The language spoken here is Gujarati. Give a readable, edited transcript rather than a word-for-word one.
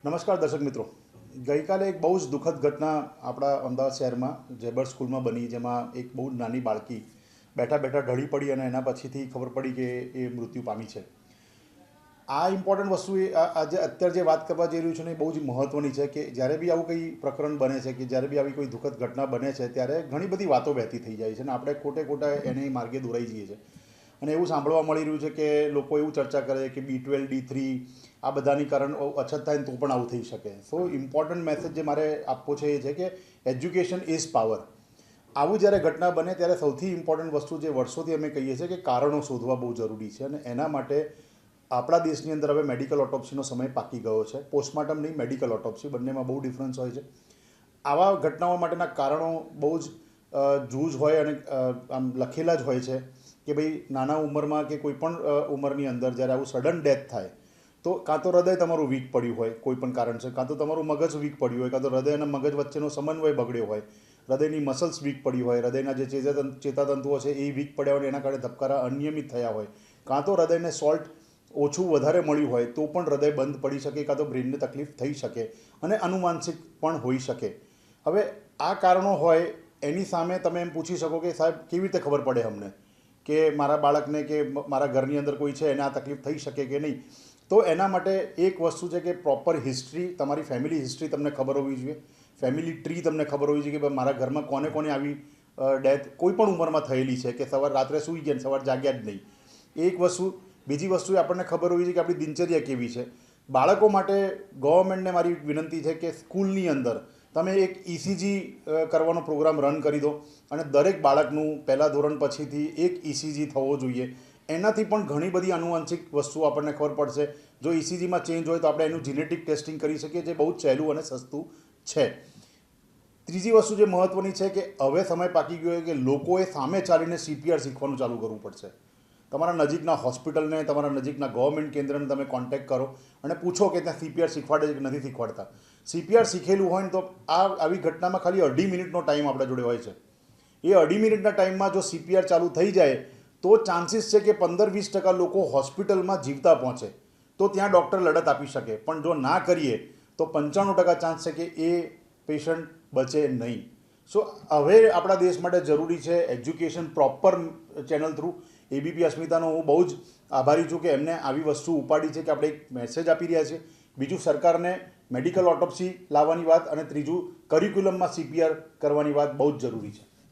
નમસ્કાર દર્શક મિત્રો, ગઈકાલે એક બહુ જ દુઃખદ ઘટના આપણા અમદાવાદ શહેરમાં જેબર સ્કૂલમાં બની, જેમાં એક બહુ નાની બાળકી બેઠા બેઠા ઢળી પડી અને એના પછીથી ખબર પડી કે એ મૃત્યુ પામી છે. આ ઇમ્પોર્ટન્ટ વસ્તુ આજે અત્યારે જે વાત કરવા જઈ રહ્યું છું ને એ બહુ જ મહત્ત્વની છે કે જ્યારે બી આવું કંઈ પ્રકરણ બને છે કે જ્યારે બી આવી કોઈ દુઃખદ ઘટના બને છે ત્યારે ઘણી બધી વાતો વહેતી થઈ જાય છે અને આપણે ખોટા એને માર્ગે દોરાઈ જઈએ છીએ. અને એવું સાંભળવા મળી રહ્યું છે કે લોકો એવું ચર્ચા કરે કે B12, D3 આ બધાની કારણ અછત થાય તો પણ આવું થઈ શકે. સો ઇમ્પોર્ટન્ટ મેસેજ જે મારે આપવો છે એ છે કે એજ્યુકેશન ઇઝ પાવર. આવું જ્યારે ઘટના બને ત્યારે સૌથી ઇમ્પોર્ટન્ટ વસ્તુ જે વર્ષોથી અમે કહીએ છીએ કે કારણો શોધવા બહુ જરૂરી છે અને એના માટે આપણા દેશની અંદર હવે મેડિકલ ઓટોપ્સીનો સમય પાકી ગયો છે. પોસ્ટમોર્ટમ નહીં, મેડિકલ ઓટોપ્સી, બંનેમાં બહુ ડિફરન્સ હોય છે. આવા ઘટનાઓ માટેના કારણો બહુ જ જૂજ હોય અને આમ લખેલા જ હોય છે કે ભાઈ નાના ઉંમરમાં કે કોઈ પણ ઉંમરની અંદર જ્યારે આવું સડન ડેથ થાય તો કાં તો હૃદય તમારું વીક પડ્યું હોય કોઈ પણ કારણસર, કાં તો તમારું મગજ વીક પડ્યું હોય, કાં તો હૃદય અને મગજ વચ્ચેનો સમન્વય બગડ્યો હોય, હૃદયની મસલ્સ વીક પડી હોય, હૃદયના જે ચેતાતંતુઓ છે એ વીક પડ્યા હોય એના કારણે ધબકારા અનિયમિત થયા હોય, કાં તો હૃદયને સોલ્ટ ઓછું વધારે મળ્યું હોય તો પણ હૃદય બંધ પડી શકે, કાં તો બ્રેનને તકલીફ થઈ શકે અને આનુવાંશિક પણ હોઈ શકે. હવે આ કારણો હોય એની સામે તમે એમ પૂછી શકો કે સાહેબ કેવી રીતે ખબર પડે અમને કે મારા બાળકને કે મારા ઘરની અંદર કોઈ છે એને આ તકલીફ થઈ શકે કે નહીં? તો એના માટે એક વસ્તુ છે કે પ્રોપર હિસ્ટ્રી, તમારી ફેમિલી હિસ્ટ્રી તમને ખબર હોવી જોઈએ, ફેમિલી ટ્રી તમને ખબર હોવી જોઈએ કે ભાઈ મારા ઘરમાં કોને કોને આવી ડેથ કોઈ પણ ઉંમરમાં થયેલી છે કે રાત્રે સૂઈ ગયા સવારે જાગ્યા જ નહીં. એક વસ્તુ. બીજી વસ્તુ આપણને ખબર હોવી જોઈએ કે આપણી દિનચર્યા કેવી છે. બાળકો માટે ગવર્મેન્ટને મારી વિનંતી છે કે સ્કૂલની અંદર તમે એક ECG કરવાનો પ્રોગ્રામ રન કરી દો અને દરેક બાળકનું પહેલાં ધોરણ પછીથી એક ECG થવો જોઈએ. એનાથી પણ ઘણી બધી આનુવંશિક વસ્તુઓ આપણને ખબર પડશે. જો ECGમાં ચેન્જ હોય તો આપણે એનું જીનેટિક ટેસ્ટિંગ કરી શકીએ, જે બહુ જ સહેલું અને સસ્તું છે. ત્રીજી વસ્તુ જે મહત્ત્વની છે કે હવે સમય પાકી ગયો કે લોકોએ સામે ચાલીને CPR શીખવાનું ચાલુ કરવું પડશે. તમારા નજીકના હોસ્પિટલને, તમારા નજીકના ગવર્મેન્ટ કેન્દ્રને તમે કોન્ટેક્ટ કરો અને પૂછો કે ત્યાં CPR શીખવાડે છે કે નથી શીખવાડતા. CPR શીખેલું હોય ને તો આવી ઘટનામાં ખાલી 2.5 મિનિટનો ટાઈમ આપણા જોડે હોય છે. એ 2.5 મિનિટના ટાઈમમાં જો CPR ચાલુ થઈ જાય તો ચાન્સીસ છે કે 15-20% લોકો હોસ્પિટલમાં જીવતા પહોંચે તો ત્યાં ડૉક્ટર લડત આપી શકે. પણ જો ના કરીએ તો 95% ચાન્સ છે કે એ પેશન્ટ બચે નહીં. સો હવે આપણા દેશ માટે જરૂરી છે education proper channel through. ABP અસ્મિતાનો હું બહુ જ આભારી છું કે એમને આવી વસ્તુ ઉપાડી છે કે આપણે એક મેસેજ આપી રહ્યા છીએ. બીજું, સરકારને મેડિકલ ઓટોપ્સી લાવવાની વાત અને ત્રીજું, કરિક્યુલમમાં CPR કરવાની વાત બહુ જ જરૂરી છે.